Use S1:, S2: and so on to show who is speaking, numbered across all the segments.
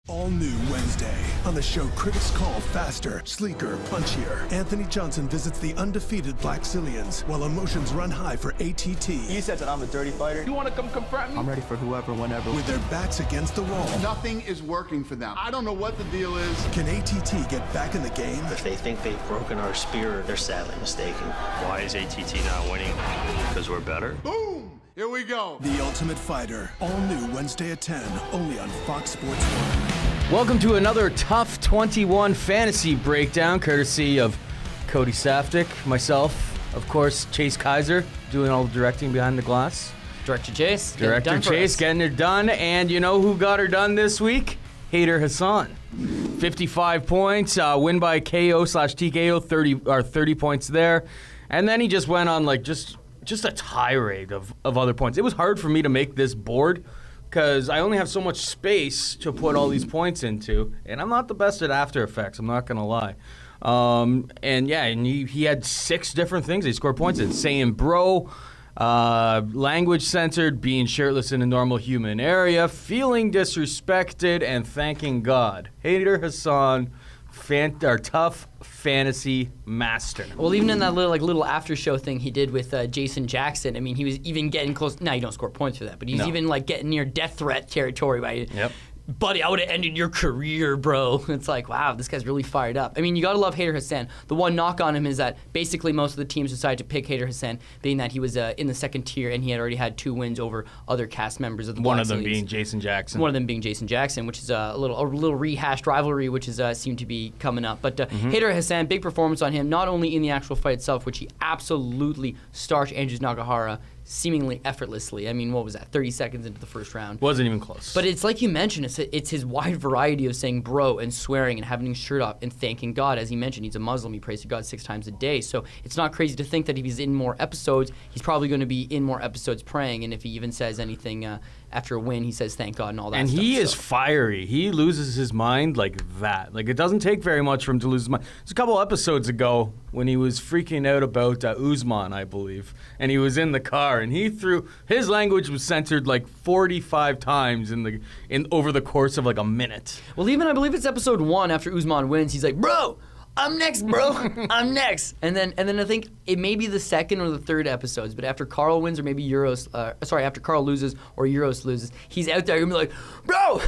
S1: All new Wednesday. On the show critics call faster, sleeker, punchier. Anthony Johnson visits the undefeated Black Cillians while emotions run high for ATT.
S2: You said that I'm a dirty fighter.
S3: You want to come confront me?
S2: I'm ready for whoever, whenever.
S1: With their backs against the wall.
S4: Nothing is working for them. I don't know what the deal is.
S1: Can ATT get back in the game?
S5: If they think they've broken our spirit, they're sadly mistaken.
S6: Why is ATT not winning? Because we're better?
S4: Boom! Here we go.
S1: The Ultimate Fighter. All new Wednesday at 10. Only on Fox Sports 1.
S7: Welcome to another TUF 21 fantasy breakdown, courtesy of Cody Saftik, myself, of course, Chase Kaiser, doing all the directing behind the glass.
S8: Director Chase.
S7: Director Chase getting it done, and you know who got her done this week? Hader Hassan. 55 points, win by KO/TKO, 30 points there, and then he just went on like just a tirade of other points. It was hard for me to make this board because I only have so much space to put all these points into, and I'm not the best at After Effects, I'm not going to lie. And yeah, and he had 6 different things he scored points in. Saying bro, language censored, being shirtless in a normal human area, feeling disrespected, and thanking God. Hader Hassan, TUF fantasy master.
S8: Well, even in that little after show thing he did with Jason Jackson, I mean, he was even getting close. Now, you don't score points for that, but he's even like getting near death threat territory by buddy, I would have ended your career, bro. It's like, wow, this guy's really fired up. I mean, you got to love Hader Hassan. The one knock on him is that basically most of the teams decided to pick Hader Hassan, being that he was in the second tier and he had already had 2 wins over other cast members of the
S7: One
S8: Black
S7: of them
S8: Cillians.
S7: being Jason Jackson.
S8: One of them being Jason Jackson, which is a little rehashed rivalry, which is seemed to be coming up. But Hader Hassan, big performance on him, not only in the actual fight itself, which he absolutely starched Andrews Nakahara seemingly effortlessly. I mean, what was that, 30 seconds into the first round?
S7: Wasn't even close.
S8: But it's like you mentioned, it's his wide variety of saying bro and swearing and having his shirt off and thanking God. As he mentioned, he's a Muslim. He prays to God 6 times a day. So it's not crazy to think that if he's in more episodes, he's probably going to be in more episodes praying. And if he even says anything after a win, he says thank God and all that
S7: and
S8: stuff.
S7: And he is fiery. He loses his mind like that. Like, it doesn't take very much for him to lose his mind. It was a couple episodes ago when he was freaking out about Usman, I believe. And he was in the car, and he threw... His language was censored like 45 times over the course of like a minute.
S8: Well, even I believe it's episode 1 after Usman wins, he's like, bro, I'm next, bro. I'm next. And then I think it may be the 2nd or the 3rd episodes, but after Carl wins or maybe after Carl loses or Euros loses, he's out there gonna be like, bro,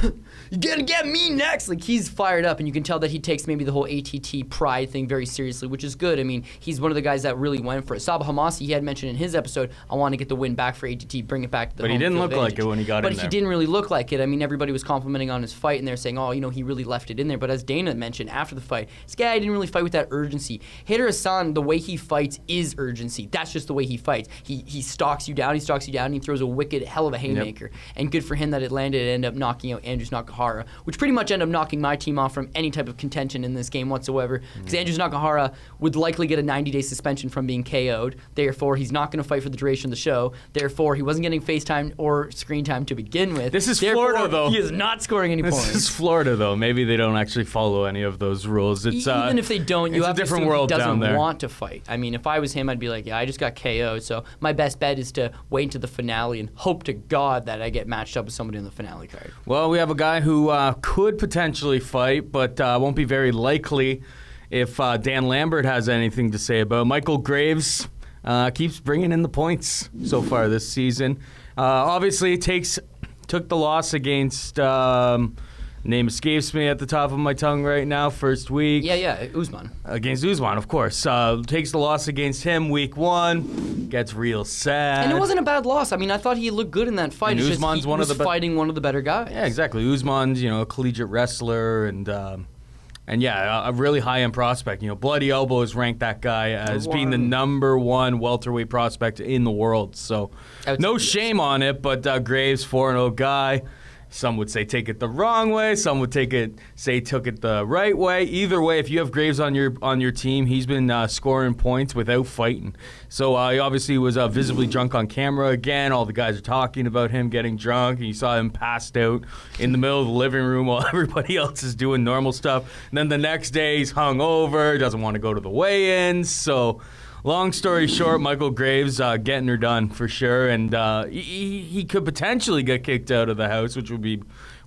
S8: you gotta get me next. Like, he's fired up, and you can tell that he takes maybe the whole ATT pride thing very seriously, which is good. I mean, he's one of the guys that really went for it. Sabah Homasi, he had mentioned in his episode, I want to get the win back for ATT, bring it back to the
S7: But he didn't look like it when he got in there.
S8: But he didn't really look like it. I mean, everybody was complimenting on his fight, and they're saying, oh, you know, he really left it in there. But as Dana mentioned after the fight, this guy didn't really fight with that urgency. Hader Hassan, the way he fights is urgency. That's just the way he fights. He stalks you down, and he throws a wicked hell of a haymaker. And good for him that it landed and ended up knocking out Andrews Nakahara, which pretty much ended up knocking my team off from any type of contention in this game whatsoever. Because Andrews Nakahara would likely get a 90-day suspension from being KO'd. Therefore, he's not going to fight for the duration of the show. Therefore, he wasn't getting FaceTime or screen time to begin with.
S7: This is Florida, though.
S8: He is not scoring any points.
S7: This is Florida, though. Maybe they don't actually follow any of those rules. It's
S8: even if they don't, you have to assume he doesn't want to fight. I mean, if I was him, I'd be like, yeah, I just got KO'd, so my best bet is to wait until the finale and hope to God that I get matched up with somebody in the finale card.
S7: Well, we have a guy who could potentially fight, but won't be very likely if Dan Lambert has anything to say about. Michael Graves keeps bringing in the points so far this season. Obviously, took the loss against... name escapes me at the top of my tongue right now. First week.
S8: Yeah, Usman.
S7: Against Usman, of course. Takes the loss against him week 1. Gets real sad.
S8: And it wasn't a bad loss. I mean, I thought he looked good in that fight.
S7: And Usman's
S8: he was fighting one of the better guys.
S7: Yeah, exactly. Usman's, a collegiate wrestler and yeah, a really high-end prospect. Bloody Elbows ranked that guy as being the #1 welterweight prospect in the world. So no shame on it, but Graves, 4-0 guy. Some would say take it the wrong way. Some would say took it the right way. Either way, if you have Graves on your team, he's been scoring points without fighting. So he obviously was visibly drunk on camera again. All the guys are talking about him getting drunk. And you saw him passed out in the middle of the living room while everybody else is doing normal stuff. And then the next day he's hungover, doesn't want to go to the weigh-ins. So long story short, Michael Graves getting her done for sure, and he could potentially get kicked out of the house, which would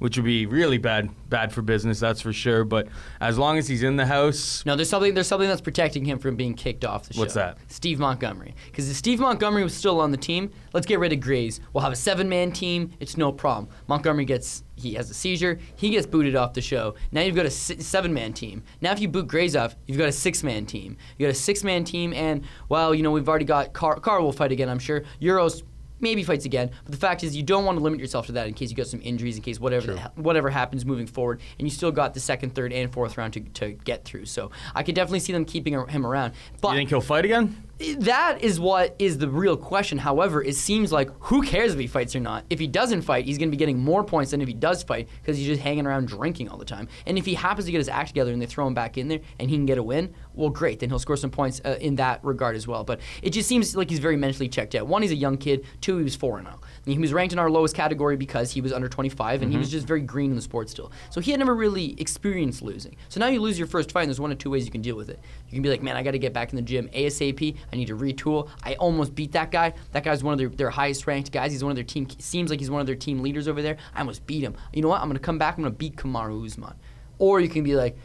S7: which would be really bad for business, that's for sure. But as long as he's in the house...
S8: No, there's something that's protecting him from being kicked off the show.
S7: What's that?
S8: Steve Montgomery. Because if Steve Montgomery was still on the team, let's get rid of Graves. We'll have a 7-man team. It's no problem. Montgomery he has a seizure. He gets booted off the show. Now you've got a 7-man team. Now if you boot Graves off, you've got a 6-man team. You got a 6-man team, and, well, we've already got Carl will fight again, I'm sure. Euros maybe fights again, but the fact is you don't want to limit yourself to that in case you got some injuries, in case whatever happens moving forward, and you still got the 2nd, 3rd, and 4th round to get through. So I could definitely see them keeping him around. But
S7: you think he'll fight again?
S8: That is what is the real question. However, it seems like who cares if he fights or not? If he doesn't fight, he's going to be getting more points than if he does fight because he's just hanging around drinking all the time. And if he happens to get his act together and they throw him back in there and he can get a win, well, great. Then he'll score some points in that regard as well. But it just seems like he's very mentally checked out. 1, he's a young kid. 2, he was 4-0. He was ranked in our lowest category because he was under 25 and he was just very green in the sport still. So he had never really experienced losing. So now you lose your first fight and there's 1 of 2 ways you can deal with it. You can be like, man, I got to get back in the gym ASAP. I need to retool. I almost beat that guy. That guy's one of their highest ranked guys. He's one of their team. Seems like he's one of their team leaders over there. I almost beat him. You know what? I'm gonna come back. I'm gonna beat Kamaru Usman. Or you can be like,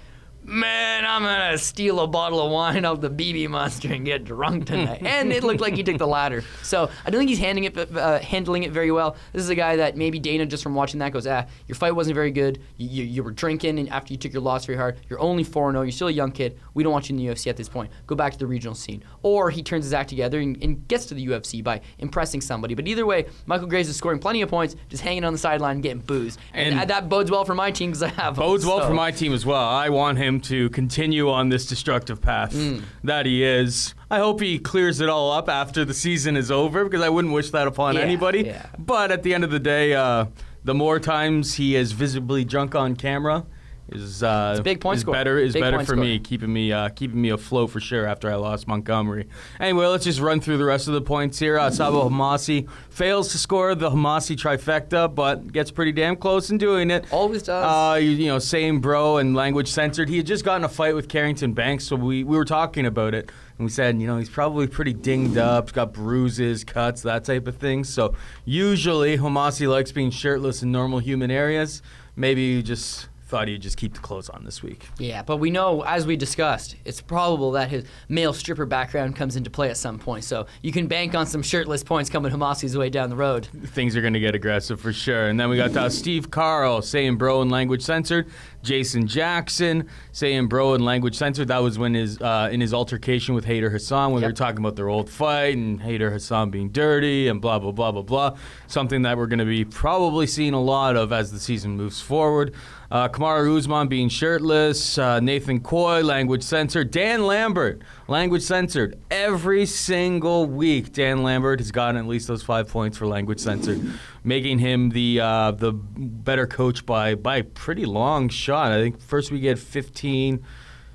S8: man, I'm gonna steal a bottle of wine off the BB Monster and get drunk tonight. And it looked like he took the latter. So I don't think he's handling it very well. This is a guy that maybe Dana, just from watching that, goes, your fight wasn't very good. You were drinking, and after you took your loss very hard, you're only 4-0. You're still a young kid. We don't want you in the UFC at this point. Go back to the regional scene. Or he turns his act together and gets to the UFC by impressing somebody. But either way, Michael Graves is scoring plenty of points, just hanging on the sideline and getting boozed. And that bodes well for my team because I have him.
S7: Bodes well for my team as well. I want him to continue on this destructive path that he is. I hope he clears it all up after the season is over because I wouldn't wish that upon anybody. Yeah. But at the end of the day, the more times he is visibly drunk on camera is better for me, keeping me afloat for sure after I lost Montgomery. Anyway, let's just run through the rest of the points here. Sabah Homasi fails to score the Homasi trifecta, but gets pretty damn close in doing it.
S8: Always does.
S7: Same bro and language censored. He had just gotten a fight with Carrington Banks, so we were talking about it. And we said, he's probably pretty dinged up, he's got bruises, cuts, that type of thing. So usually Homasi likes being shirtless in normal human areas. Maybe you just thought he'd just keep the clothes on this week.
S8: Yeah, but we know, as we discussed, it's probable that his male stripper background comes into play at some point. So you can bank on some shirtless points coming Homasi's way down the road.
S7: Things are going to get aggressive for sure. And then we got Steve Carl saying bro in language censored. Jason Jackson saying bro in language censored. That was when in his altercation with Hader Hassan when they were talking about their old fight and Hader Hassan being dirty and blah, blah, blah, blah, blah. Something that we're going to be probably seeing a lot of as the season moves forward. Kamaru Usman being shirtless. Nathan Coy, language censored. Dan Lambert, language censored. Every single week, Dan Lambert has gotten at least those 5 points for language censored, making him the better coach by a pretty long shot. I think first we get 15.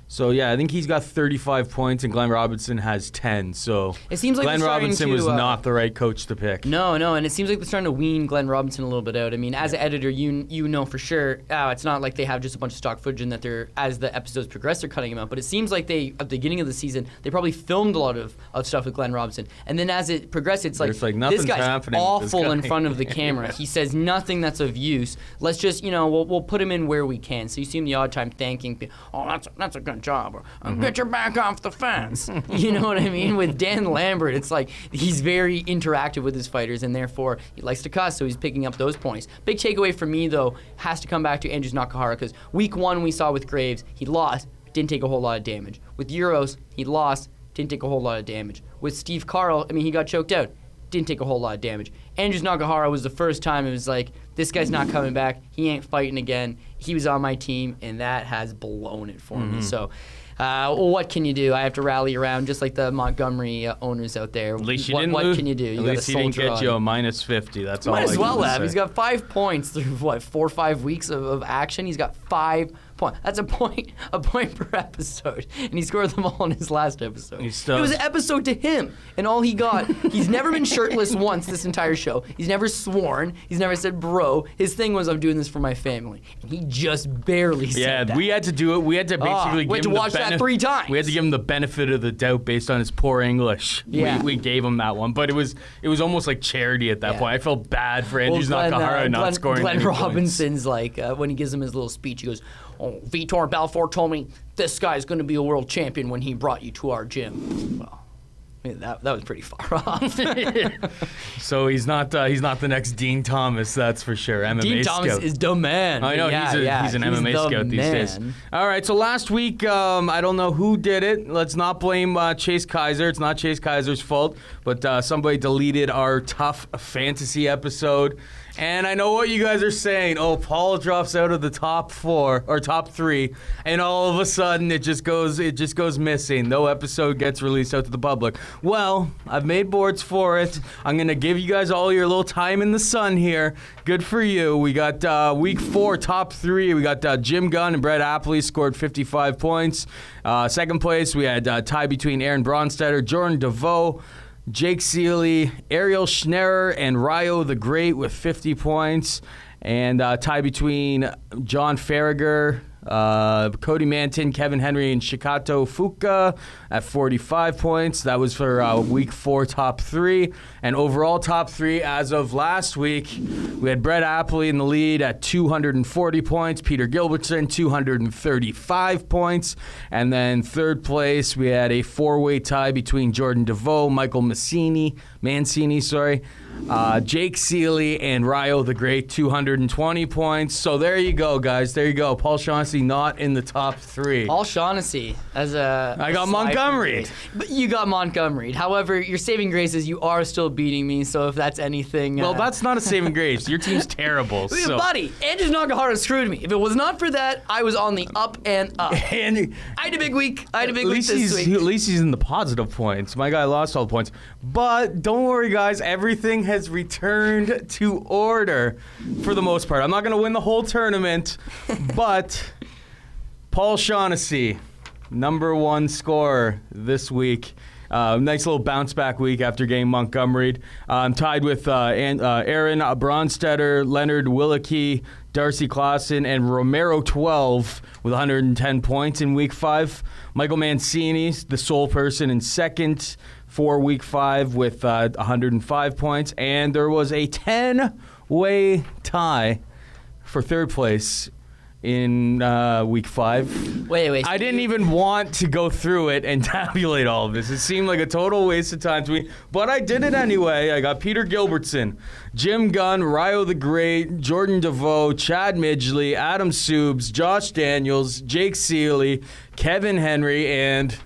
S7: So, yeah, I think he's got 35 points, and Glenn Robinson has 10. So
S8: it seems like
S7: Glenn Robinson was not the right coach to pick.
S8: No, and it seems like they're starting to wean Glenn Robinson a little bit out. I mean, as an editor, you know for sure, it's not like they have just a bunch of stock footage and that they're, as the episodes progress, they're cutting him out. But it seems like at the beginning of the season, they probably filmed a lot of stuff with Glenn Robinson. And then as it progresses, it's like this guy's awful in front of the camera. He says nothing that's of use. Let's just, we'll put him in where we can. So you see him the odd time thanking people. Oh, that's a good job. Or, get your back off the fence. You know what I mean? With Dan Lambert, it's like he's very interactive with his fighters, and therefore he likes to cuss, so he's picking up those points. Big takeaway for me, though, has to come back to Andrews Nakahara, because week 1 we saw with Graves, he lost, didn't take a whole lot of damage. With Euros, he lost, didn't take a whole lot of damage. With Steve Carl, he got choked out, didn't take a whole lot of damage. Andrews Nakahara was the first time it was like, this guy's not coming back, he ain't fighting again. He was on my team, and that has blown it for me. So what can you do? I have to rally around, just like the Montgomery owners out there.
S7: At least you didn't lose.
S8: What can you do?
S7: At least he didn't get you a minus 50. That's all I can say.
S8: Might as well have. He's got 5 points through, 4 or 5 weeks of action. He's got 5 points. That's a point per episode. And he scored them all in his last episode. It was an episode to him. And all he got, he's never been shirtless once this entire show. He's never sworn. He's never said bro. His thing was, I'm doing this for my family. And he just barely said that.
S7: Yeah, we had to do it. We had to basically give him the
S8: that 3 times.
S7: We had to give him the benefit of the doubt based on his poor English.
S8: Yeah.
S7: We gave him that one, but it was almost like charity at that point. I felt bad for Andrews Nakahara not scoring.
S8: Glenn
S7: any
S8: Robinson's
S7: points.
S8: like when he gives him his little speech, he goes, "Oh, Vitor Belfort told me this guy's going to be a world champion when he brought you to our gym." Well, I mean, that was pretty far off.
S7: So he's not the next Dean Thomas, that's for sure. MMA
S8: Dean
S7: scout.
S8: Thomas is the man.
S7: I know, he's an MMA scout these days. All right, so last week, I don't know who did it. Let's not blame Chase Kaiser. It's not Chase Kaiser's fault, but somebody deleted our TUF fantasy episode. And I know what you guys are saying. Oh, Paul drops out of the top 4 or top 3, and all of a sudden it just goes missing. No episode gets released out to the public. Well, I've made boards for it. I'm gonna give you guys all your little time in the sun here. Good for you. We got week 4 top 3. We got Jim Gunn and Brett APPLEY scored 55 points. Second place we had tie between Aaron Bronstetter, Jordan DeVoe, Jake Seeley, Ariel Schnerer, and Ryo the Great with 50 points. And tie between John Farragher, Cody Manton, Kevin Henry, and Shikato Fuka at 45 points. That was for week 4 top 3. And overall top 3 as of last week, we had Brett APPLEY in the lead at 240 points, Peter Gilbertson 235 points, and then third place we had a 4-way tie between Jordan DeVoe, Michael Mancini, Jake Seeley, and Ryo the Great, 220 points. So there you go, guys. There you go. Paul Shaughnessy not in the top 3.
S8: Paul Shaughnessy as a.
S7: I got Montgomery.
S8: But you got Montgomery. However, your saving grace is you are still beating me. So if that's anything.
S7: Well, that's not a saving grace. Your team's terrible. So.
S8: Buddy, Andrews Nakahara screwed me. If it was not for that, I was on the up and up.
S7: And
S8: I had a big week. This week.
S7: At least he's in the positive points. My guy lost all the points. But don't worry, guys. Everything has returned to order for the most part. I'm not going to win the whole tournament, but Paul Shaughnessy, number 1 scorer this week. Nice little bounce back week after getting Montgomery. I'm tied with Aaron Bronstetter, Leonard Willicke, Darcy Clausen, and Romero 12 with 110 points in week 5. Michael Mancini, the sole person in second for week 5 with 105 points. And there was a 10-way tie for third place in week 5.
S8: Wait.
S7: I didn't even want to go through it and tabulate all of this. It seemed like a total waste of time to me, but I did it anyway. I got Peter Gilbertson, Jim Gunn, Ryo the Great, Jordan DeVoe, Chad Midgley, Adam Subes, Josh Daniels, Jake Seeley, Kevin Henry, and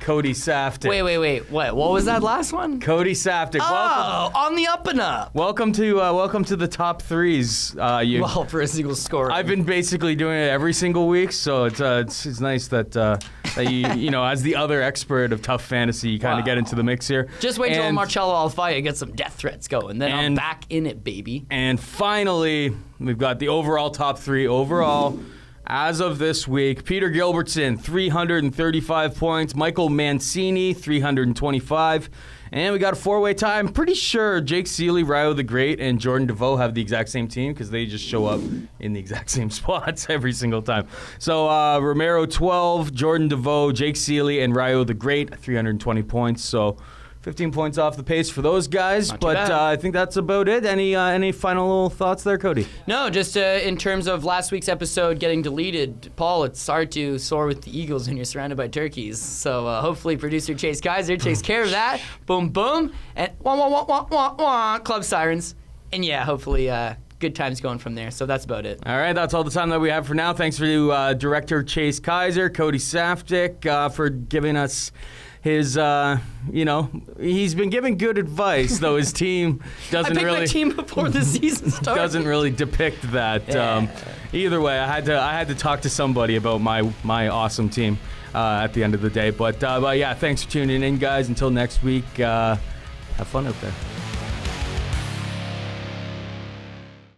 S7: Cody Saftik.
S8: Wait. What was that last one?
S7: Cody Saftik.
S8: Oh, on the up and up.
S7: Welcome to the top 3s.
S8: Well, for a single score.
S7: I've been basically doing it every single week, so it's nice that you know, as the other expert of TUF fantasy, you kind of get into the mix here.
S8: Just wait till Marcello Alfaya gets some death threats going, then I'm back in it, baby.
S7: And finally, we've got the overall top 3 overall. As of this week, Peter Gilbertson, 335 points. Michael Mancini, 325. And we got a 4-way tie. I'm pretty sure Jake Seeley, Ryo the Great, and Jordan DeVoe have the exact same team because they just show up in the exact same spots every single time. So Romero, 12. Jordan DeVoe, Jake Seeley, and Ryo the Great, 320 points. So 15 points off the pace for those guys, but I think that's about it. Any final thoughts there, Cody?
S8: No, just in terms of last week's episode getting deleted, Paul, it's hard to soar with the Eagles when you're surrounded by turkeys. So hopefully producer Chase Kaiser takes care of that. Boom, boom, and wah, wah, wah, wah, wah, wah, club sirens. And yeah, hopefully good times going from there. So that's about it.
S7: All right, that's all the time that we have for now. Thanks to Director Chase Kaiser, Cody Saftik, for giving us his, he's been giving good advice, though his team doesn't really. I picked
S8: my team before the season started.
S7: Doesn't really depict that. Yeah. Either way, I had to talk to somebody about my awesome team at the end of the day. But yeah, thanks for tuning in, guys. Until next week, have fun out there.